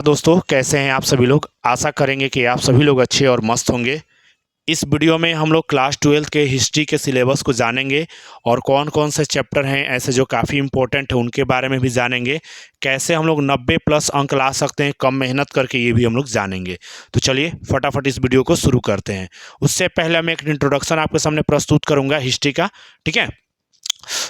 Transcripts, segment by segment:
दोस्तों, कैसे हैं आप सभी लोग। आशा करेंगे कि आप सभी लोग अच्छे और मस्त होंगे। इस वीडियो में हम लोग क्लास 12 के हिस्ट्री के सिलेबस को जानेंगे और कौन कौन से चैप्टर हैं ऐसे जो काफ़ी इंपॉर्टेंट है उनके बारे में भी जानेंगे। कैसे हम लोग 90 प्लस अंक ला सकते हैं कम मेहनत करके, ये भी हम लोग जानेंगे। तो चलिए फटाफट इस वीडियो को शुरू करते हैं। उससे पहले मैं एक इंट्रोडक्शन आपके सामने प्रस्तुत करूँगा हिस्ट्री का। ठीक है,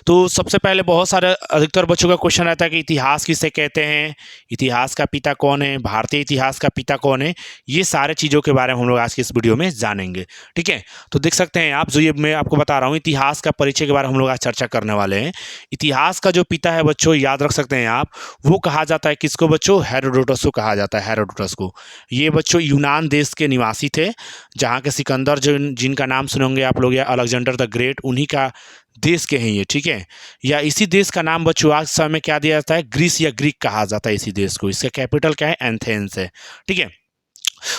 तो सबसे पहले बहुत सारे अधिकतर बच्चों का क्वेश्चन रहता है कि इतिहास किसे कहते हैं, इतिहास का पिता कौन है, भारतीय इतिहास का पिता कौन है। ये सारे चीज़ों के बारे में हम लोग आज की इस वीडियो में जानेंगे। ठीक है, तो देख सकते हैं आप, जो ये मैं आपको बता रहा हूँ इतिहास का परिचय के बारे में हम लोग आज चर्चा करने वाले हैं। इतिहास का जो पिता है बच्चों, याद रख सकते हैं आप, वो कहा जाता है किसको बच्चों, हेरोडोटस को कहा जाता है, हेरोडोटस को। ये बच्चों यूनान देश के निवासी थे, जहाँ के सिकंदर जो जिनका नाम सुनेंगे आप लोग, या अलेक्जेंडर द ग्रेट, उन्हीं का देश के हैं ये। ठीक है, या इसी देश का नाम बच्चों आज समय में क्या दिया जाता है, ग्रीस या ग्रीक कहा जाता है इसी देश को। इसका कैपिटल क्या है, एथेंस है। ठीक है,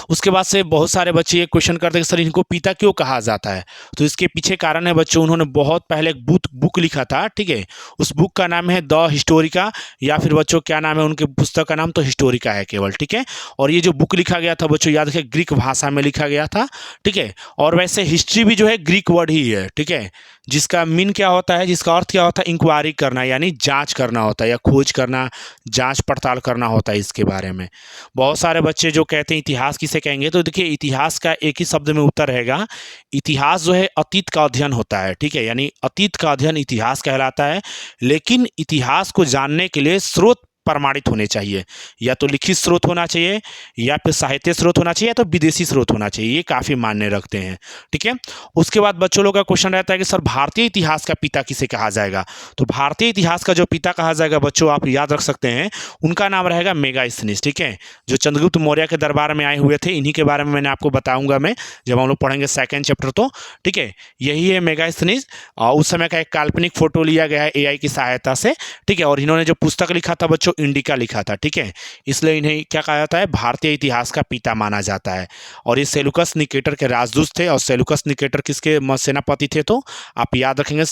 उसके बाद से बहुत सारे बच्चे ये क्वेश्चन करते हैं कि सर इनको पिता क्यों कहा जाता है। तो इसके पीछे कारण है बच्चों, उन्होंने बहुत पहले एक बुक लिखा था। ठीक है, उस बुक का नाम है द हिस्टोरिका, या फिर बच्चों क्या नाम है उनके पुस्तक का नाम, तो हिस्टोरिका है केवल। ठीक है, और ये जो बुक लिखा गया था बच्चों, याद रखिए ग्रीक भाषा में लिखा गया था। ठीक है, और वैसे हिस्ट्री भी जो है ग्रीक वर्ड ही है। ठीक है, जिसका मीन क्या होता है, जिसका अर्थ क्या होता है, इंक्वायरी करना, यानी जांच करना होता है, या खोज करना, जांच पड़ताल करना होता है इसके बारे में। बहुत सारे बच्चे जो कहते हैं इतिहास किसे कहेंगे, तो देखिए इतिहास का एक ही शब्द में उत्तर रहेगा। इतिहास जो है अतीत का अध्ययन होता है। ठीक है, यानी अतीत का अध्ययन इतिहास कहलाता है। लेकिन इतिहास को जानने के लिए स्रोत प्रमाणित होने चाहिए, या तो लिखित स्रोत होना चाहिए, या फिर साहित्य स्रोत होना चाहिए, या तो विदेशी स्रोत होना चाहिए। ये काफ़ी मायने रखते हैं। ठीक है, उसके बाद बच्चों लोग का क्वेश्चन रहता है कि सर भारतीय इतिहास का पिता किसे कहा जाएगा। तो भारतीय इतिहास का जो पिता कहा जाएगा बच्चों, आप याद रख सकते हैं, उनका नाम रहेगा मेगास्थनीज। ठीक है, जो चंद्रगुप्त मौर्य के दरबार में आए हुए थे, इन्हीं के बारे में मैंने आपको बताऊंगा मैं जब हम लोग पढ़ेंगे सेकंड चैप्टर। तो ठीक है, यही है मेगास्थनीज। और उस समय का एक काल्पनिक फोटो लिया गया है एआई की सहायता से। ठीक है, और इन्होंने जो पुस्तक लिखा था बच्चों, इंडिका लिखा था। ठीक है, इसलिए इन्हें क्या कहा जाता है, भारतीय इतिहास का पिता माना जाता है। और ये सेलुकस निकेटर के राजदूत थे। और सेलुकस निकेटर किसके सेनापति थे, तो आप याद रखेंगे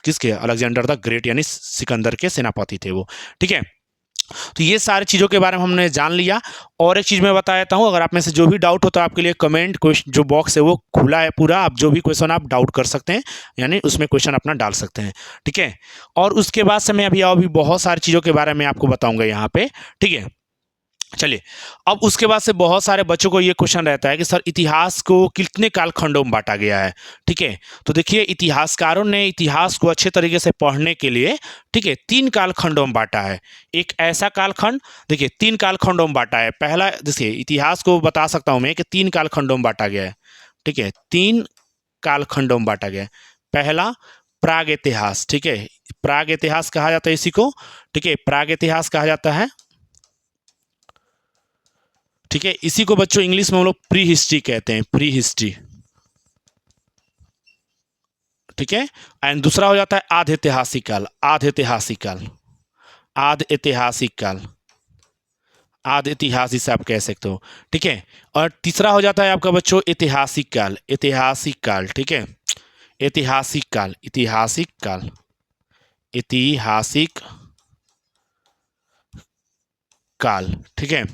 किसके, अलेक्जेंडर द ग्रेट, यानी सिकंदर के सेनापति थे वो। ठीक है, तो ये सारी चीज़ों के बारे में हमने जान लिया। और एक चीज़ मैं बता देता हूँ, अगर आप में से जो भी डाउट हो तो आपके लिए कमेंट क्वेश्चन जो बॉक्स है वो खुला है पूरा, आप जो भी क्वेश्चन आप डाउट कर सकते हैं, यानी उसमें क्वेश्चन अपना डाल सकते हैं। ठीक है, और उसके बाद से मैं अभी बहुत सारी चीज़ों के बारे में आपको बताऊंगा यहाँ पे। ठीक है, चलिए, अब उसके बाद से बहुत सारे बच्चों को ये क्वेश्चन रहता है कि सर इतिहास को कितने कालखंडों में बांटा गया है। ठीक है, तो देखिए इतिहासकारों ने इतिहास को अच्छे तरीके से पढ़ने के लिए, ठीक है, 3 कालखंडों में बांटा है। एक ऐसा कालखंड, देखिए 3 कालखंडों में बांटा है। पहला, देखिए इतिहास को बता सकता हूं मैं कि 3 कालखंडों में बांटा गया है। ठीक है, 3 कालखंडों में बांटा गया है। पहला, प्राग इतिहास। ठीक है, प्राग इतिहास कहा जाता है इसी को। ठीक है, प्राग इतिहास कहा जाता है। ठीक है, इसी को बच्चों इंग्लिश में हम लोग प्री हिस्ट्री कहते हैं, प्री हिस्ट्री। ठीक है, एंड दूसरा हो जाता है आध ऐतिहासिक काल, आध ऐतिहासिक काल, आध ऐतिहासिक काल, आध इतिहास जिसे आप कह सकते हो। ठीक है, और तीसरा हो जाता है आपका बच्चों ऐतिहासिक काल, ऐतिहासिक काल। ठीक है, ऐतिहासिक काल, ऐतिहासिक काल, ऐतिहासिक काल। ठीक है,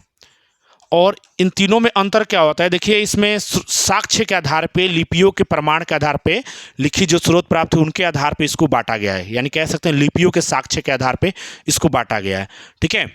और इन तीनों में अंतर क्या होता है, देखिए इसमें साक्ष्य के आधार पे, लिपियों के प्रमाण के आधार पे, लिखित जो स्रोत प्राप्त हुए उनके आधार पे इसको बांटा गया है। यानी कह सकते हैं लिपियों के साक्ष्य के आधार पे इसको बांटा गया है। ठीक है,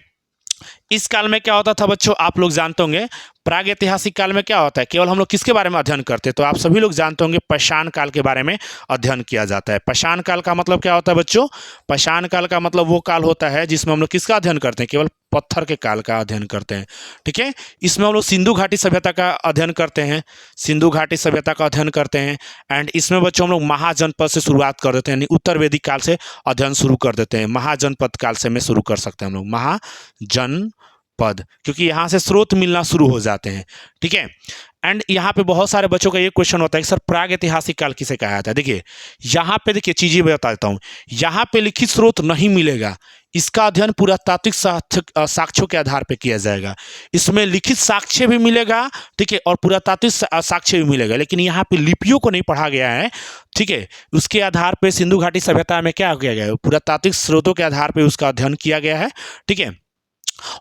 इस काल में क्या होता था बच्चों, आप लोग जानते होंगे, प्राग ऐतिहासिक काल में क्या होता है, केवल हम लोग किसके बारे में अध्ययन करते हैं, तो आप सभी लोग जानते होंगे पाषाण काल के बारे में अध्ययन किया जाता है। पाषाण काल का मतलब क्या होता है बच्चों, पाषाण काल का मतलब वो काल होता है जिसमें हम लोग किसका अध्ययन करते हैं, केवल पत्थर के काल का अध्ययन करते हैं। ठीक है, इसमें हम लोग सिंधु घाटी सभ्यता का अध्ययन करते हैं, सिंधु घाटी सभ्यता का अध्ययन करते हैं। एंड इसमें बच्चों हम लोग महाजनपद से शुरुआत कर देते हैं, यानी उत्तर वैदिक काल से अध्ययन शुरू कर देते हैं। महाजनपद काल से में शुरू कर सकते हैं हम लोग, महाजन पद, क्योंकि यहाँ से स्रोत मिलना शुरू हो जाते हैं। ठीक है, एंड यहाँ पे बहुत सारे बच्चों का ये क्वेश्चन होता है कि सर प्राग ऐतिहासिक काल किसे कहा जाता है। देखिए यहाँ पे, देखिए चीजें बता देता हूँ, यहाँ पे लिखित स्रोत नहीं मिलेगा, इसका अध्ययन पुरातात्विक साक्ष्यों के आधार पे किया जाएगा। इसमें लिखित साक्ष्य भी मिलेगा, ठीक है, और पुरातात्विक साक्ष्य भी मिलेगा, लेकिन यहाँ पे लिपियों को नहीं पढ़ा गया है। ठीक है, उसके आधार पे सिंधु घाटी सभ्यता में क्या किया गया है, पुरातात्विक स्रोतों के आधार पे उसका अध्ययन किया गया है। ठीक है,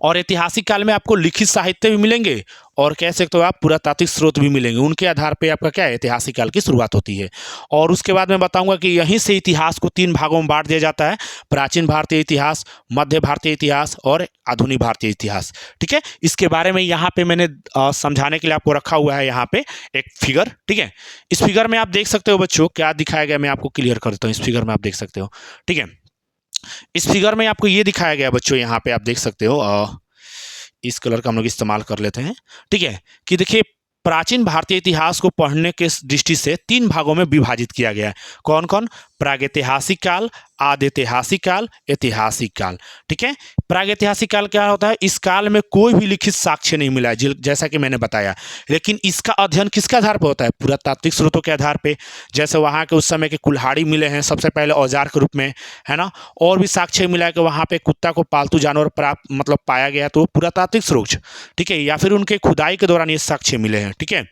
और ऐतिहासिक काल में आपको लिखित साहित्य भी मिलेंगे और कह सकते हो आप पुरातात्विक स्रोत भी मिलेंगे। उनके आधार पे आपका क्या है, ऐतिहासिक काल की शुरुआत होती है। और उसके बाद मैं बताऊंगा कि यहीं से इतिहास को 3 भागों में बांट दिया जाता है: प्राचीन भारतीय इतिहास, मध्य भारतीय इतिहास और आधुनिक भारतीय इतिहास। ठीक है, इसके बारे में यहाँ पे मैंने समझाने के लिए आपको रखा हुआ है यहाँ पे एक फिगर। ठीक है, इस फिगर में आप देख सकते हो बच्चों क्या दिखाया गया, मैं आपको क्लियर कर देता हूँ। इस फिगर में आप देख सकते हो, ठीक है, इस फिगर में आपको ये दिखाया गया बच्चों, यहाँ पे आप देख सकते हो, इस कलर का हम लोग इस्तेमाल कर लेते हैं। ठीक है, कि देखिए प्राचीन भारतीय इतिहास को पढ़ने के दृष्टि से 3 भागों में विभाजित किया गया है। कौन कौन? प्रागैतिहासिक काल, आदिऐतिहासिक काल, ऐतिहासिक काल। ठीक है, प्रागैतिहासिक काल क्या होता है? इस काल में कोई भी लिखित साक्ष्य नहीं मिला है, जैसा कि मैंने बताया। लेकिन इसका अध्ययन किसके आधार पर होता है? पुरातात्विक स्रोतों के आधार पे। जैसे वहाँ के उस समय के कुल्हाड़ी मिले हैं सबसे पहले औजार के रूप में, है ना। और भी साक्ष्य मिला है कि वहाँ पे कुत्ता को पालतू जानवर प्राप्त मतलब पाया गया, तो पुरातात्विक स्रोत। ठीक है, या फिर उनके खुदाई के दौरान ये साक्ष्य मिले हैं। ठीक है,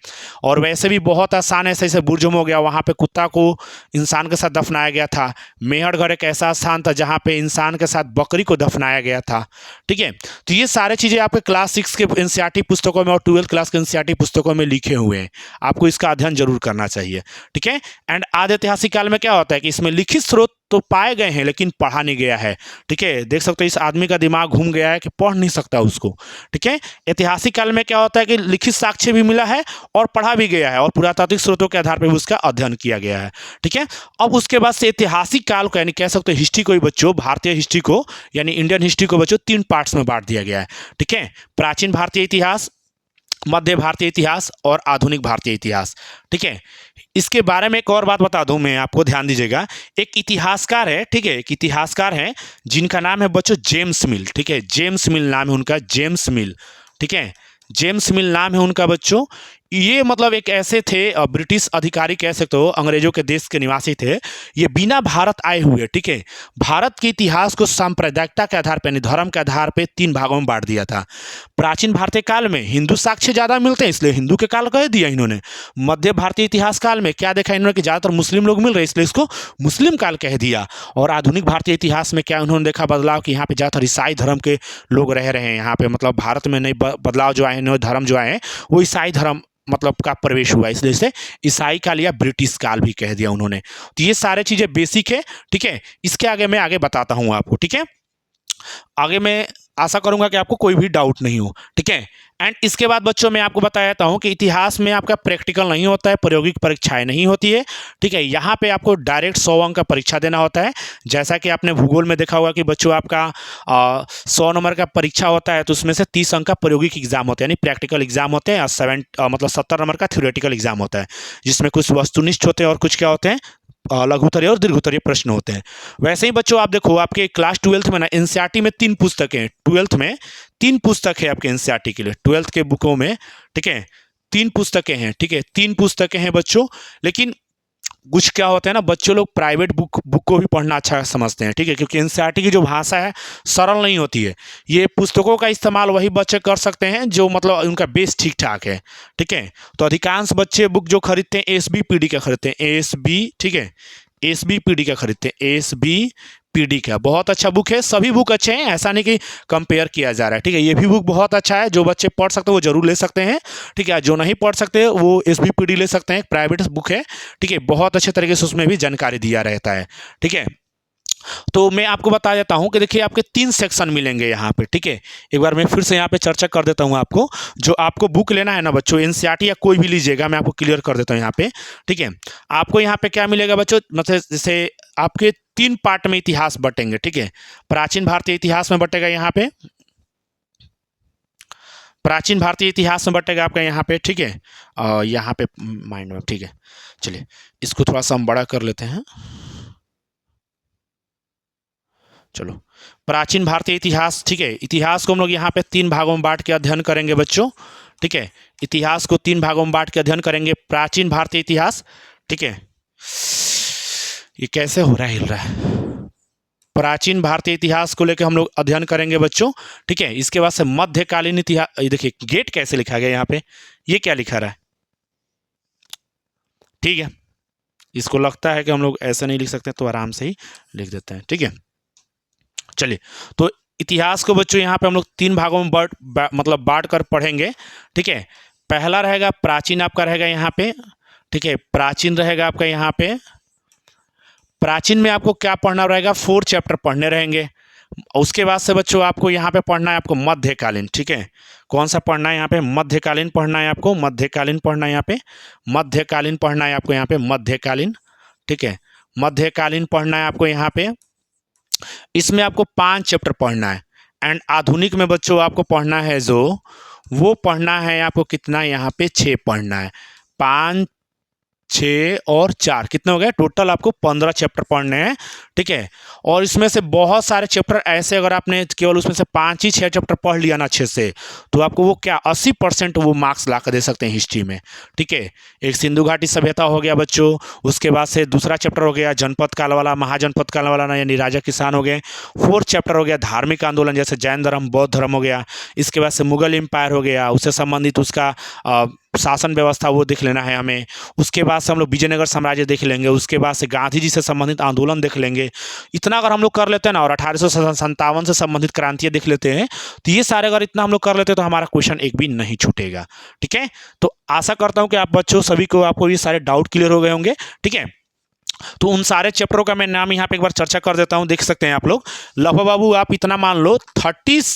और वैसे भी बहुत आसान है, जैसे बुर्जुम हो गया, वहाँ पे कुत्ता को इंसान के साथ दफनाया गया था। मेहरगढ़ एक ऐसा स्थान था जहाँ पे इंसान के साथ बकरी को दफनाया गया था। ठीक है, तो ये सारे चीज़ें आपके क्लास 6 के एनसीईआरटी पुस्तकों में और 12th क्लास के एनसीईआरटी पुस्तकों में लिखे हुए हैं। आपको इसका अध्ययन जरूर करना चाहिए। ठीक है, एंड आदि ऐतिहासिक काल में क्या होता है कि इसमें लिखित स्रोत तो पाए गए हैं लेकिन पढ़ा नहीं गया है। ठीक है, देख सकते हो इस आदमी का दिमाग घूम गया है कि पढ़ नहीं सकता उसको। ठीक है, ऐतिहासिक काल में क्या होता है कि लिखित साक्ष्य भी मिला है और पढ़ा भी गया है और पुरातात्विक स्रोतों के आधार पर भी उसका अध्ययन किया गया है। ठीक है, अब उसके बाद से ऐतिहासिक काल को यानी कह सकते हो हिस्ट्री को ही बच्चों, भारतीय हिस्ट्री को यानी इंडियन हिस्ट्री को बच्चों 3 पार्ट्स में बांट दिया गया है। ठीक है, प्राचीन भारतीय इतिहास, मध्य भारतीय इतिहास और आधुनिक भारतीय इतिहास। ठीक है, इसके बारे में एक और बात बता दूं मैं आपको, ध्यान दीजिएगा। एक इतिहासकार है, ठीक है, एक इतिहासकार है जिनका नाम है बच्चों जेम्स मिल। ठीक है, जेम्स मिल नाम है उनका, जेम्स मिल। ठीक है, जेम्स मिल नाम है उनका बच्चों। ये मतलब एक ऐसे थे ब्रिटिश अधिकारी कह सकते हो, अंग्रेजों के देश के निवासी थे। ये बिना भारत आए हुए, ठीक है, भारत के इतिहास को सांप्रदायिकता के आधार पर, धर्म के आधार पर 3 भागों में बांट दिया था। प्राचीन भारतीय काल में हिंदू साक्ष्य ज़्यादा मिलते हैं इसलिए हिंदू के काल कह दिया इन्होंने। मध्य भारतीय इतिहास काल में क्या देखा इन्होंने कि ज़्यादातर मुस्लिम लोग मिल रहे इसलिए इसको मुस्लिम काल कह दिया। और आधुनिक भारतीय इतिहास में क्या उन्होंने देखा बदलाव कि यहाँ पे ज़्यादातर ईसाई धर्म के लोग रह रहे हैं यहाँ पे, मतलब भारत में नए बदलाव जो आए हैं, धर्म जो आए हैं वो ईसाई धर्म मतलब का प्रवेश हुआ, इसलिए इसे ईसाई काल या ब्रिटिश काल भी कह दिया उन्होंने। तो ये सारे चीज़ें बेसिक है। ठीक है, इसके आगे मैं आगे बताता हूँ आपको। ठीक है, आगे मैं आशा करूंगा कि आपको कोई भी डाउट नहीं हो। ठीक है, एंड इसके बाद बच्चों मैं आपको बता देता हूं कि इतिहास में आपका प्रैक्टिकल नहीं होता है, प्रायोगिक परीक्षाएं नहीं होती है। ठीक है, यहाँ पे आपको डायरेक्ट 100 अंक का परीक्षा देना होता है। जैसा कि आपने भूगोल में देखा होगा कि बच्चों आपका 100 नंबर का परीक्षा होता है तो उसमें से 30 अंक का प्रायोगिक एग्जाम होता है यानी प्रैक्टिकल एग्जाम होते हैं, और मतलब 70 नंबर का थ्योरेटिकल एग्जाम होता है जिसमें कुछ वस्तुनिष्ठ होते हैं और कुछ क्या होते हैं लघुत्तरीय और दीर्घोत्तरीय प्रश्न होते हैं। वैसे ही बच्चों आप देखो आपके क्लास 12th में ना एनसीईआरटी में 3 पुस्तकें हैं। 12th में 3 पुस्तक है आपके एनसीईआरटी के लिए, 12th के बुकों में। ठीक है, 3 पुस्तकें हैं। ठीक है, 3 पुस्तकें हैं बच्चों। लेकिन कुछ क्या होता है ना, बच्चों लोग प्राइवेट बुक को भी पढ़ना अच्छा समझते हैं। ठीक है, क्योंकि एनसीईआरटी की जो भाषा है सरल नहीं होती है। ये पुस्तकों का इस्तेमाल वही बच्चे कर सकते हैं जो मतलब उनका बेस ठीक ठाक है। ठीक है, तो अधिकांश बच्चे बुक जो खरीदते हैं एसबीपीडी का खरीदते हैं, एसबी, ठीक है, एसबीपीडी का खरीदते हैं, एसबीपीडी का बहुत अच्छा बुक है। सभी बुक अच्छे हैं, ऐसा नहीं कि कंपेयर किया जा रहा है। ठीक है, ये भी बुक बहुत अच्छा है, जो बच्चे पढ़ सकते हैं वो जरूर ले सकते हैं। ठीक है, जो नहीं पढ़ सकते वो एसबीपीडी ले सकते हैं, प्राइवेट बुक है। ठीक है, बहुत अच्छे तरीके से उसमें भी जानकारी दिया रहता है। ठीक है, तो मैं आपको बता देता हूं कि देखिए आपके 3 सेक्शन मिलेंगे यहाँ पे। ठीक है, एक बार मैं फिर से यहाँ पे चर्चा कर देता हूँ आपको। जो आपको बुक लेना है ना बच्चों, एनसीईआरटी या कोई भी लीजिएगा, मैं आपको क्लियर कर देता हूँ यहाँ पे। ठीक है, आपको यहाँ पे क्या मिलेगा बच्चों, मतलब जैसे आपके 3 पार्ट में इतिहास बटेंगे। ठीक है, प्राचीन भारतीय इतिहास में बटेगा यहाँ पे, प्राचीन भारतीय इतिहास में बटेगा आपका यहाँ पे। ठीक है, यहाँ पे माइंड में। ठीक है, चलिए इसको थोड़ा सा हम बड़ा कर लेते हैं। चलो, प्राचीन भारतीय इतिहास। ठीक है, इतिहास को हम लोग यहाँ पे 3 भागों में बांट के अध्ययन करेंगे बच्चों। ठीक है, इतिहास को 3 भागों में बांट के अध्ययन करेंगे, प्राचीन भारतीय इतिहास। ठीक है, ये कैसे हो रहा है, हिल रहा है। प्राचीन भारतीय इतिहास को लेकर हम लोग अध्ययन करेंगे बच्चों। ठीक है, इसके बाद से मध्यकालीन इतिहास। ये देखिए गेट कैसे लिखा गया यहाँ पे, ये क्या लिखा रहा है। ठीक है, इसको लगता है कि हम लोग ऐसा नहीं लिख सकते तो आराम से ही लिख देते हैं। ठीक है, चलिए, तो इतिहास को बच्चों यहाँ पे हम लोग 3 भागों में मतलब बांट कर पढ़ेंगे। ठीक है, पहला रहेगा प्राचीन, आपका रहेगा यहाँ पे। ठीक है, प्राचीन रहेगा आपका यहाँ पे। प्राचीन में आपको क्या पढ़ना रहेगा, 4 चैप्टर पढ़ने रहेंगे। उसके बाद से बच्चों आपको यहाँ पे पढ़ना है आपको मध्यकालीन। ठीक है, कौन सा पढ़ना है यहाँ पे, मध्यकालीन पढ़ना है आपको, मध्यकालीन पढ़ना है यहाँ पे, मध्यकालीन पढ़ना है आपको यहाँ पे, मध्यकालीन। ठीक है, मध्यकालीन पढ़ना है आपको यहाँ पे। इसमें आपको 5 चैप्टर पढ़ना है। एंड आधुनिक में बच्चों आपको पढ़ना है जो, वो पढ़ना है आपको कितना, यहाँ पे 6 पढ़ना है। 5, 6 और 4 कितने हो गए, टोटल आपको 15 चैप्टर पढ़ने हैं। ठीक है, और इसमें से बहुत सारे चैप्टर ऐसे, अगर आपने केवल उसमें से 5 ही 6 चैप्टर पढ़ लिया ना अच्छे से, तो आपको वो क्या 80% वो मार्क्स ला कर दे सकते हैं हिस्ट्री में। ठीक है, एक सिंधु घाटी सभ्यता हो गया बच्चों, उसके बाद से दूसरा चैप्टर हो गया जनपद काल वाला, महाजनपद काल वाला ना, यानी राजा किसान हो गए। 4th चैप्टर हो गया धार्मिक आंदोलन, जैसे जैन धर्म, बौद्ध धर्म हो गया। इसके बाद से मुगल एम्पायर हो गया, उससे संबंधित उसका शासन व्यवस्था वो देख लेना है हमें। उसके बाद से हम लोग विजयनगर साम्राज्य देख लेंगे। उसके बाद से गांधी जी से संबंधित आंदोलन देख लेंगे। इतना अगर हम लोग कर लेते हैं ना, और 1857 से संबंधित क्रांतियां देख लेते हैं, तो ये सारे अगर इतना हम लोग कर लेते हैं तो हमारा क्वेश्चन एक भी नहीं छूटेगा। ठीक है, तो आशा करता हूं कि आप बच्चों सभी को, आपको ये सारे डाउट क्लियर हो गए होंगे। ठीक है, तो उन सारे चैप्टरों का मैं नाम यहाँ पे एक बार चर्चा कर देता हूँ, देख सकते हैं आप लोग। लव बाबू आप इतना मान लो 30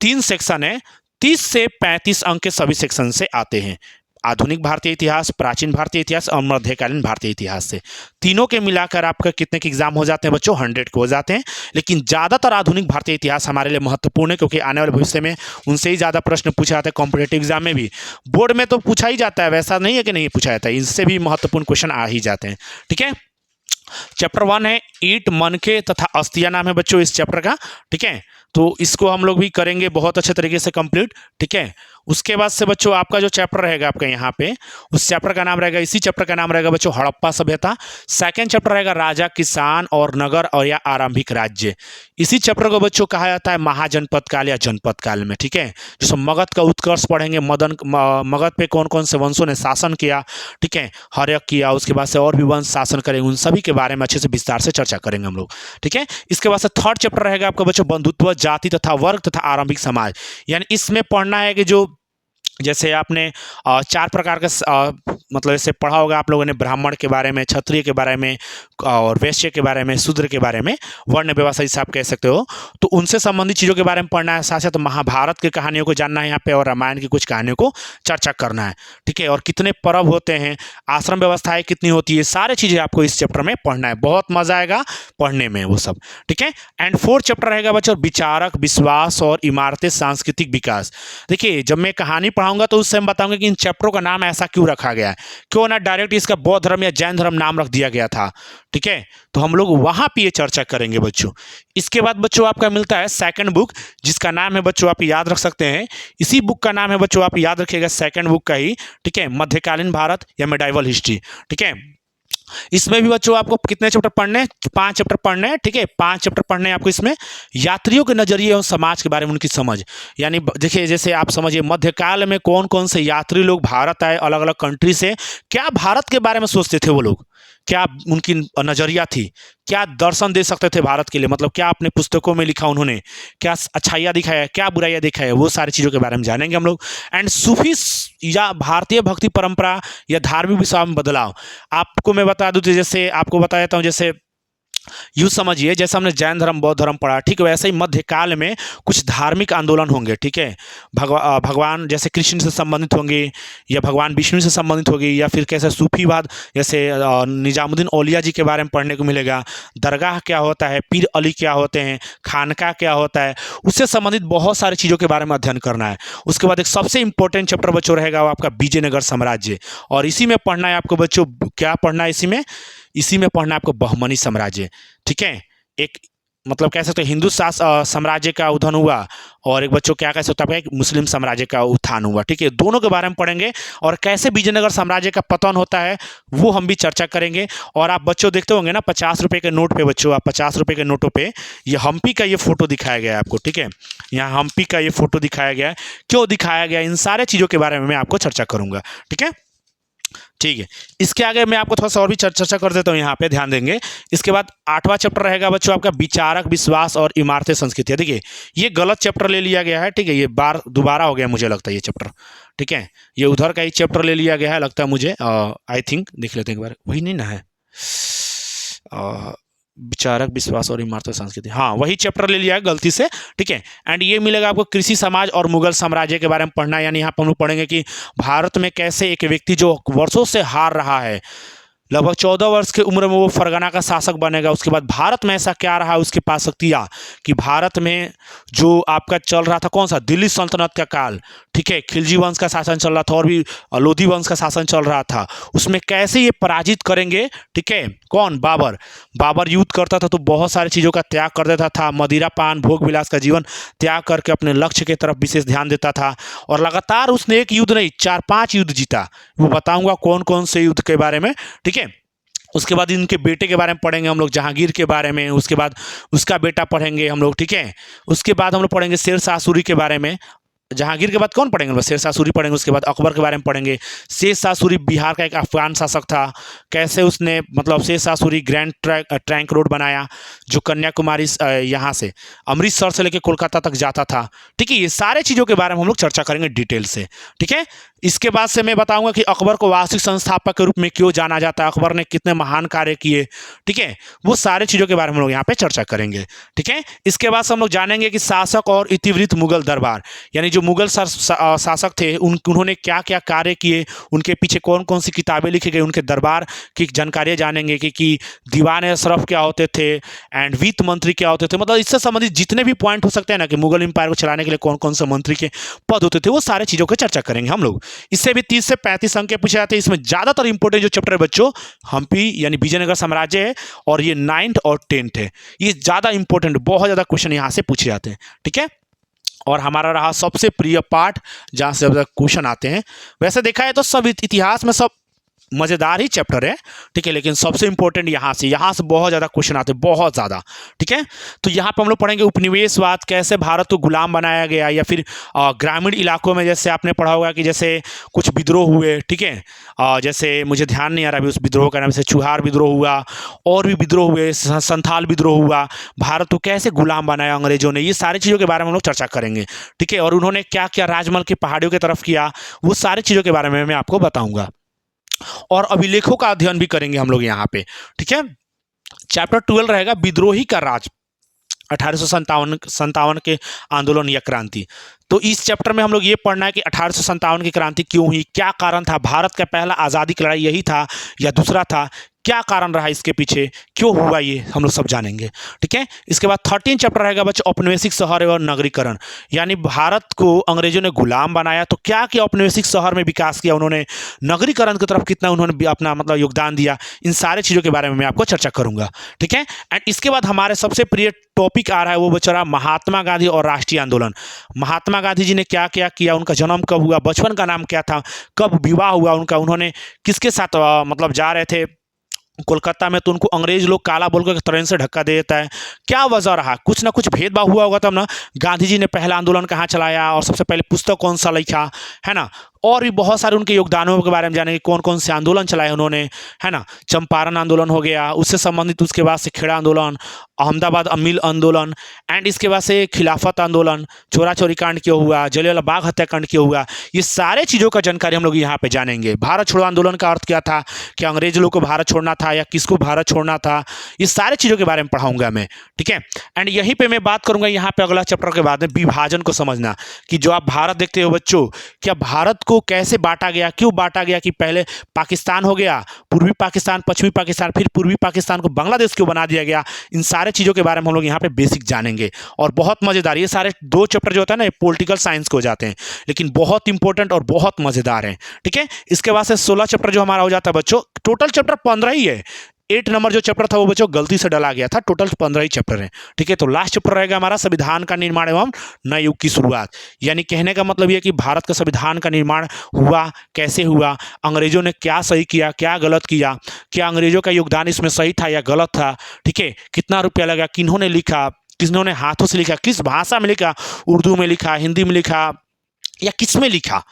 3 सेक्शन है, 30 से 35 अंक के सभी सेक्शन से आते हैं। आधुनिक भारतीय इतिहास, प्राचीन भारतीय इतिहास और मध्यकालीन भारतीय इतिहास से, तीनों के मिलाकर आपका कितने के एग्जाम हो जाते हैं बच्चों, 100 के हो जाते हैं। लेकिन ज़्यादातर आधुनिक भारतीय इतिहास हमारे लिए महत्वपूर्ण है, क्योंकि आने वाले भविष्य में उनसे ही ज़्यादा प्रश्न पूछा जाता है। कॉम्पिटेटिव एग्जाम में भी, बोर्ड में तो पूछा ही जाता है, वैसा नहीं है कि नहीं पूछा जाता है, इनसे भी महत्वपूर्ण क्वेश्चन आ ही जाते हैं। ठीक है, चैप्टर 1 है ईंट, मनके तथा अस्थिया, नाम है बच्चों इस चैप्टर का। ठीक है, तो इसको हम लोग भी करेंगे बहुत अच्छे तरीके से कंप्लीट। ठीक है, उसके बाद से बच्चों आपका जो चैप्टर रहेगा आपका यहाँ पे, उस चैप्टर का नाम रहेगा, इसी चैप्टर का नाम रहेगा बच्चों हड़प्पा सभ्यता। सेकंड चैप्टर रहेगा राजा, किसान और नगर और या आरंभिक राज्य। इसी चैप्टर को बच्चों कहा जाता है महाजनपद काल या जनपद काल में। ठीक है, जैसे मगध का उत्कर्ष पढ़ेंगे, मगध पे कौन कौन से वंशों ने शासन किया। ठीक है, हर्यक किया, उसके बाद से और भी वंश शासन करेंगे, उन सभी के बारे में अच्छे से विस्तार से चर्चा करेंगे हम लोग। ठीक है, इसके बाद से थर्ड चैप्टर रहेगा आपका बच्चों बंधुत्व, जाति तथा वर्ग तथा आरंभिक समाज। यानी इसमें पढ़ना है कि जो, जैसे आपने 4 प्रकार का मतलब ऐसे पढ़ा होगा आप लोगों ने, ब्राह्मण के बारे में, क्षत्रिय के बारे में और वैश्य के बारे में, शूद्र के बारे में, वर्ण व्यवस्था जिसे आप कह सकते हो, तो उनसे संबंधित चीज़ों के बारे में पढ़ना है। साथ साथ महाभारत की कहानियों को जानना है यहाँ पे, और रामायण की कुछ कहानियों को चर्चा करना है। ठीक है, और कितने पर्व होते हैं, आश्रम व्यवस्थाएं कितनी होती है, सारी चीज़ें आपको इस चैप्टर में पढ़ना है। बहुत मजा आएगा पढ़ने में वो सब। ठीक है, एंड 4th चैप्टर रहेगा बच्चों विचारक, विश्वास और इमारतें, सांस्कृतिक विकास। देखिए, जब मैं कहानी पढ़ाऊंगा तो उससे हम बताऊंगा कि इन चैप्टरों का नाम ऐसा क्यों रखा गया है, क्यों ना डायरेक्ट इसका बौद्ध धर्म या जैन धर्म नाम रख दिया गया था। ठीक है, तो हम लोग वहां पे ये चर्चा करेंगे बच्चों। इसके बाद बच्चों आपका मिलता है सेकंड बुक, जिसका नाम है बच्चों आप याद रख सकते हैं, इसी बुक का नाम है बच्चों आप याद रखिएगा, सेकंड बुक का ही। ठीक है, मध्यकालीन भारत या मेडाइवल हिस्ट्री। ठीक है, इसमें भी बच्चों आपको कितने चैप्टर पढ़ने हैं, 5 चैप्टर पढ़ने हैं। ठीक है, 5 चैप्टर पढ़ने हैं आपको इसमें। यात्रियों के नजरिए और समाज के बारे में उनकी समझ, यानी देखिए जैसे आप समझिए मध्यकाल में कौन कौन से यात्री लोग भारत आए अलग अलग कंट्री से, क्या भारत के बारे में सोचते थे वो लोग, क्या उनकी नजरिया थी, क्या दर्शन दे सकते थे भारत के लिए, मतलब क्या अपने पुस्तकों में लिखा उन्होंने, क्या अच्छाइयाँ दिखाया, क्या बुराइयाँ दिखाया, वो सारी चीज़ों के बारे में जानेंगे हम लोग। एंड सूफी या भारतीय भक्ति परंपरा या धार्मिक विश्वास में बदलाव, आपको मैं बता दूं, जैसे आपको बता देता हूं, जैसे यूँ समझिए जैसे हमने जैन धर्म, बौद्ध धर्म पढ़ा, ठीक वैसे ही मध्यकाल में कुछ धार्मिक आंदोलन होंगे। ठीक है, भगवान जैसे कृष्ण से संबंधित होंगे, या भगवान विष्णु से संबंधित होगी, या फिर कैसे सूफीवाद, जैसे निजामुद्दीन औलिया जी के बारे में पढ़ने को मिलेगा। दरगाह क्या होता है, पीर अली क्या होते हैं, खानका क्या होता है, उससे संबंधित बहुत सारी चीज़ों के बारे में अध्ययन करना है। उसके बाद एक सबसे इंपॉर्टेंट चैप्टर बच्चों रहेगा वो आपका विजयनगर साम्राज्य, और इसी में पढ़ना है आपको बच्चों, क्या पढ़ना है इसी में पढ़ना है आपको बहमनी साम्राज्य। ठीक है, एक मतलब कह सकते हैं हिंदू साम्राज्य का उद्भव हुआ, और एक बच्चों क्या कह सकते हैं एक मुस्लिम साम्राज्य का उत्थान हुआ। ठीक है, दोनों के बारे में पढ़ेंगे, और कैसे विजयनगर साम्राज्य का पतन होता है वो हम भी चर्चा करेंगे। और आप बच्चों देखते होंगे ना 50 रुपये के नोट पे, बच्चों आप 50 रुपये के नोटों पे ये हम्पी का ये फोटो दिखाया गया है आपको। ठीक है, यहाँ हम्पी का ये फोटो दिखाया गया है, क्यों दिखाया गया, इन सारे चीज़ों के बारे में मैं आपको चर्चा करूँगा। ठीक है, ठीक है, इसके आगे मैं आपको थोड़ा सा और भी चर्चा कर देता हूँ, यहाँ पे ध्यान देंगे। इसके बाद 8वां चैप्टर रहेगा बच्चों आपका विचारक विश्वास और इमारतें संस्कृति। देखिए ये गलत चैप्टर ले लिया गया है, ठीक है, ये दोबारा हो गया मुझे लगता है ये चैप्टर, ठीक है, ये उधर का ही चैप्टर ले लिया गया है लगता है मुझे, आई थिंक, देख लेते हैं एक बार, वही नहीं ना है, विचारक विश्वास और इमारतें संस्कृति, हाँ वही चैप्टर ले लिया है गलती से, ठीक है। एंड ये मिलेगा आपको कृषि समाज और मुगल साम्राज्य के बारे में पढ़ना, यानी यहाँ पर हम लोग पढ़ेंगे कि भारत में कैसे एक व्यक्ति जो वर्षों से हार रहा है, लगभग 14 वर्ष की उम्र में वो फरगना का शासक बनेगा। उसके बाद भारत में ऐसा क्या रहा उसके पास शक्तियाँ कि भारत में जो आपका चल रहा था कौन सा, दिल्ली सल्तनत का काल, ठीक है, खिलजी वंश का शासन चल रहा था और भी लोधी वंश का शासन चल रहा था, उसमें कैसे ये पराजित करेंगे, ठीक है। कौन, बाबर। बाबर युद्ध करता था तो बहुत सारी चीज़ों का त्याग कर देता था, मदिरा पान भोग विलास का जीवन त्याग करके अपने लक्ष्य की तरफ विशेष ध्यान देता था, और लगातार उसने एक युद्ध नहीं 4-5 युद्ध जीता। वो बताऊंगा कौन कौन से युद्ध के बारे में, ठीक है। उसके बाद इनके बेटे के बारे में पढ़ेंगे हम लोग, जहांगीर के बारे में, उसके बाद उसका बेटा पढ़ेंगे हम लोग, ठीक है। उसके बाद हम लोग पढ़ेंगे शेर शाह सूरी के बारे में, जहांगीर के बाद कौन पढ़ेंगे, बस शेर शाह सूरी पढ़ेंगे। उसके बाद अकबर के बारे में पढ़ेंगे। शेर शाह सूरी बिहार का एक अफगान शासक था, कैसे उसने मतलब Sher Shah Suri grand trunk road बनाया जो कन्याकुमारी यहाँ से अमृतसर से लेकर कोलकाता तक जाता था, ठीक है। ये सारे चीज़ों के बारे में हम लोग चर्चा करेंगे डिटेल से, ठीक है। इसके बाद से मैं बताऊंगा कि अकबर को वास्तविक संस्थापक के रूप में क्यों जाना जाता है, अकबर ने कितने महान कार्य किए, ठीक है। वो सारे चीज़ों के बारे में हम लोग यहाँ पे चर्चा करेंगे, ठीक है। इसके बाद से हम लोग जानेंगे कि शासक और इतिवृत्त मुगल दरबार, यानी जो मुगल शासक थे उन्होंने क्या क्या कार्य किए, उनके पीछे कौन कौन सी किताबें लिखी गई, उनके दरबार की जानकारियाँ जानेंगे कि दीवान अशरफ क्या होते थे एंड वित्त मंत्री क्या होते थे, मतलब इससे संबंधित जितने भी पॉइंट हो सकते हैं ना कि मुगल एम्पायर को चलाने के लिए कौन कौन से मंत्री के पद होते थे, वो सारे चीज़ों की चर्चा करेंगे हम लोग। इससे भी 30 से 35 अंक पूछे जाते हैं। इसमें ज़्यादातर इंपॉर्टेंट जो चैप्टर है बच्चों हम्पी यानी विजयनगर साम्राज्य है, और ये 9th और 10th है, ये ज़्यादा इंपॉर्टेंट, बहुत ज़्यादा क्वेश्चन यहाँ से पूछे जाते हैं, ठीक है। और हमारा रहा सबसे प्रिय पार्ट जहाँ से क्वेश्चन आते हैं। वैसे देखा है तो सब इतिहास में सब मज़ेदार ही चैप्टर है, ठीक है, लेकिन सबसे इंपॉर्टेंट यहाँ से बहुत ज़्यादा क्वेश्चन आते हैं, बहुत ज़्यादा, ठीक है। तो यहाँ पर हम लोग पढ़ेंगे उपनिवेशवाद, कैसे भारत को गुलाम बनाया गया, या फिर ग्रामीण इलाकों में जैसे आपने पढ़ा होगा कि जैसे कुछ विद्रोह हुए, ठीक है, जैसे मुझे ध्यान नहीं आ रहा अभी उस विद्रोह का नाम, जैसे चुहार विद्रोह हुआ और भी विद्रोह हुए, संथाल विद्रोह हुआ, भारत को कैसे गुलाम बनाया अंग्रेजों ने, ये सारी चीज़ों के बारे में हम लोग चर्चा करेंगे, ठीक है। और उन्होंने क्या क्या राजमहल की पहाड़ियों की तरफ किया, वो सारी चीज़ों के बारे में मैं आपको बताऊँगा। और अभिलेखों का अध्ययन भी करेंगे हम लोग यहाँ पे, ठीक है। चैप्टर 12 रहेगा विद्रोही का राज, 1857 के आंदोलन या क्रांति। तो इस चैप्टर में हम लोग ये पढ़ना है कि 1857 की क्रांति क्यों हुई, क्या कारण था, भारत का पहला आज़ादी की लड़ाई यही था या दूसरा था, क्या कारण रहा इसके पीछे, क्यों हुआ, ये हम लोग सब जानेंगे, ठीक है। इसके बाद 13 चैप्टर रहेगा बच्चों औपनिवेशिक शहर और नगरीकरण, यानी भारत को अंग्रेजों ने गुलाम बनाया तो क्या क्या औपनिवेशिक शहर में विकास किया उन्होंने, नगरीकरण की तरफ कितना उन्होंने अपना मतलब योगदान दिया, इन सारे चीज़ों के बारे में मैं आपको चर्चा करूंगा, ठीक है। एंड इसके बाद हमारे सबसे प्रिय टॉपिक आ रहा है वो बच्चा रहा महात्मा गांधी और राष्ट्रीय आंदोलन। महात्मा गांधी जी ने क्या क्या किया, उनका जन्म कब हुआ, बचपन का नाम क्या था, कब विवाह हुआ उनका, उन्होंने किसके साथ मतलब जा रहे थे कोलकाता में तो उनको अंग्रेज लोग काला बोलकर ट्रेन से धक्का दे देता है, क्या वजह रहा, कुछ ना कुछ भेदभाव हुआ होगा तब ना। गांधी जी ने पहला आंदोलन कहाँ चलाया और सबसे पहले पुस्तक कौन सा लिखा, है ना। और भी बहुत सारे उनके योगदानों के बारे में जानेंगे, कौन कौन से आंदोलन चलाए उन्होंने, है ना। चंपारण आंदोलन हो गया, उससे संबंधित उसके बाद से खेड़ा आंदोलन, अहमदाबाद अमील आंदोलन, एंड इसके बाद से खिलाफत आंदोलन, चोरा चोरी कांड क्यों हुआ, जलियांवाला बाग हत्याकांड क्यों हुआ, ये सारे चीज़ों का जानकारी हम लोग यहाँ पे जानेंगे। भारत छोड़ो आंदोलन का अर्थ क्या था, क्या अंग्रेज लोग को भारत छोड़ना था या किसको भारत छोड़ना था, ये सारे चीज़ों के बारे में पढ़ाऊंगा मैं, ठीक है। एंड यहीं पे मैं बात करूंगा यहाँ पे अगला चैप्टर के बाद में विभाजन को समझना, कि जो आप भारत देखते हो बच्चों, क्या भारत को कैसे बांटा गया, क्यों बांटा गया, कि पहले पाकिस्तान हो गया, पूर्वी पाकिस्तान, पश्चिमी पाकिस्तान, फिर पूर्वी पाकिस्तान को बांग्लादेश क्यों बना दिया गया, इन सारे चीज़ों के बारे में हम लोग यहाँ पे बेसिक जानेंगे। और बहुत मज़ेदार, ये सारे 2 चैप्टर जो होता है ना ये पॉलिटिकल साइंस को हो जाते हैं, लेकिन बहुत इंपॉर्टेंट और बहुत मज़ेदार हैं, ठीक है। इसके बाद से 16 चैप्टर जो हमारा हो जाता है बच्चों, टोटल चैप्टर 15 ही है, 8 नंबर जो चैप्टर था वो बच्चों गलती से डला गया था, टोटल 15 ही चैप्टर है, ठीक है। तो लास्ट चैप्टर रहेगा हमारा संविधान का निर्माण एवं नए युग की शुरुआत, यानी कहने का मतलब ये कि भारत का संविधान का निर्माण हुआ, कैसे हुआ, अंग्रेजों ने क्या सही किया, क्या गलत किया, क्या अंग्रेजों का योगदान इसमें सही था या गलत था, ठीक है, कितना रुपया लगा, किन्होंने लिखा, किन्होंने हाथों से लिखा, किस भाषा में लिखा, उर्दू में लिखा, हिंदी में लिखा या किस में लिखा,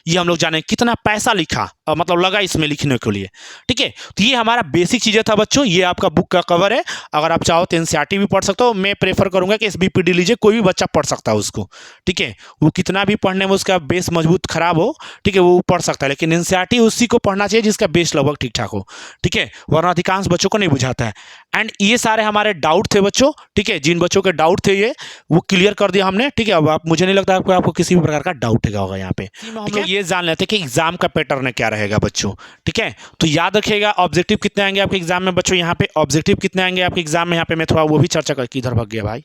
ये हम लोग जाने कितना पैसा लिखा मतलब लगा इसमें लिखने के लिए। ठीक है, तो ये हमारा बेसिक चीज़ें था बच्चों। ये आपका बुक का कवर है, अगर आप चाहो तो एनसीईआरटी भी पढ़ सकते हो। मैं प्रेफर करूंगा कि एसबीपीडी लीजिए, कोई भी बच्चा पढ़ सकता है उसको। ठीक है, वो कितना भी पढ़ने में उसका बेस मजबूत खराब हो, ठीक है, वो पढ़ सकता है, लेकिन एनसीईआरटी उसी को पढ़ना चाहिए जिसका बेस लगभग ठीक ठाक हो। ठीक है, वरना अधिकांश बच्चों को नहीं बुझाता है। एंड ये सारे हमारे डाउट थे बच्चों। ठीक है, जिन बच्चों के डाउट थे ये वो क्लियर कर दिया हमने। ठीक है, अब आप मुझे नहीं लगता आपको किसी भी प्रकार का डाउट होगा यहाँ पे। हम लोग ये जान लेते हैं कि एग्जाम का पैटर्न क्या रहेगा बच्चों। ठीक है, तो याद रखिएगा ऑब्जेक्टिव कितने आएंगे आपके एग्जाम में बच्चों। यहाँ पे ऑब्जेक्टिव कितने आएंगे आपके एग्जाम में, यहाँ पे मैं थोड़ा वो भी चर्चा कर, किधर भाग गया भाई।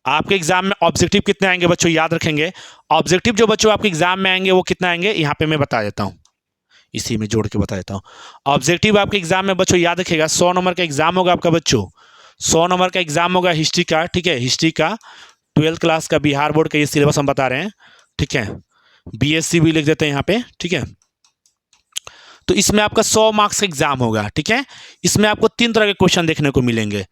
आपके एग्जाम में ऑब्जेक्टिव कितने आएंगे बच्चों, याद रखेंगे। ऑब्जेक्टिव जो बच्चों आपके एग्जाम में आएंगे वो कितना आएंगे, यहाँ पे मैं बता देता हूँ, इसी में जोड़ के बता देता हूँ। ऑब्जेक्टिव आपके एग्जाम में बच्चों याद रखिएगा 100 नंबर का एग्जाम होगा आपका बच्चों। 100 नंबर का एग्जाम होगा हिस्ट्री का। ठीक है, हिस्ट्री का 12th क्लास का बिहार बोर्ड का ये सिलेबस हम बता रहे हैं। ठीक है, बीएससी भी लिख देते हैं यहाँ पे। ठीक है, तो इसमें आपका 100 मार्क्स का एग्जाम होगा। ठीक है, इसमें आपको 3 तरह के क्वेश्चन देखने को मिलेंगे।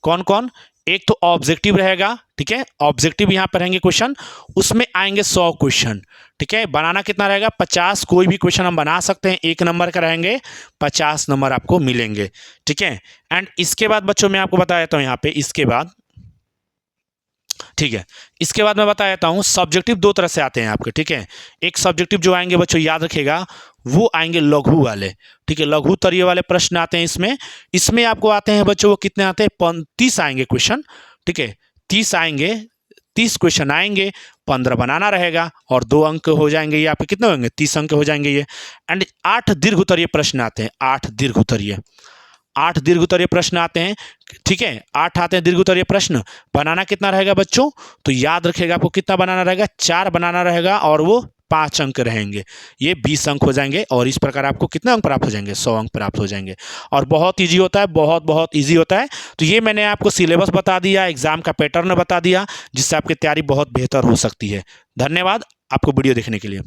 कौन कौन, एक तो ऑब्जेक्टिव रहेगा। ठीक है, ऑब्जेक्टिव यहाँ पर रहेंगे क्वेश्चन, उसमें आएंगे 100 क्वेश्चन। ठीक है, बनाना कितना रहेगा 50, कोई भी क्वेश्चन हम बना सकते हैं, 1 नंबर का रहेंगे, 50 नंबर आपको मिलेंगे। ठीक है, एंड इसके बाद बच्चों मैं आपको बता देता हूँ यहाँ पे, इसके बाद, ठीक है, इसके बाद मैं बता देता हूँ सब्जेक्टिव 2 तरह से आते हैं आपके। ठीक है, एक सब्जेक्टिव जो आएंगे बच्चों याद रखिएगा वो आएंगे लघु वाले। ठीक है, लघु तरीय वाले प्रश्न आते हैं इसमें आपको आते हैं बच्चों, वो कितने आते हैं 30 आएंगे क्वेश्चन। ठीक है, 30 आएंगे, 30 क्वेश्चन आएंगे, 15 बनाना रहेगा और 2 अंक हो जाएंगे। ये आपके कितने होंगे 30 अंक हो जाएंगे ये। एंड 8 दीर्घ उत्तरीय प्रश्न आते हैं, 8 दीर्घ उत्तरीय प्रश्न आते हैं। ठीक है, 8 आते हैं दीर्घ उत्तरीय प्रश्न। बनाना कितना रहेगा बच्चों, तो याद रखिएगा आपको कितना बनाना रहेगा, 4 बनाना रहेगा और वो 5 अंक रहेंगे, ये 20 अंक हो जाएंगे। और इस प्रकार आपको कितना अंक प्राप्त हो जाएंगे, 100 अंक प्राप्त हो जाएंगे। और बहुत ईजी होता है, बहुत ईजी होता है। तो ये मैंने आपको सिलेबस बता दिया, एग्जाम का पैटर्न बता दिया, जिससे आपकी तैयारी बहुत बेहतर हो सकती है। धन्यवाद आपको वीडियो देखने के लिए।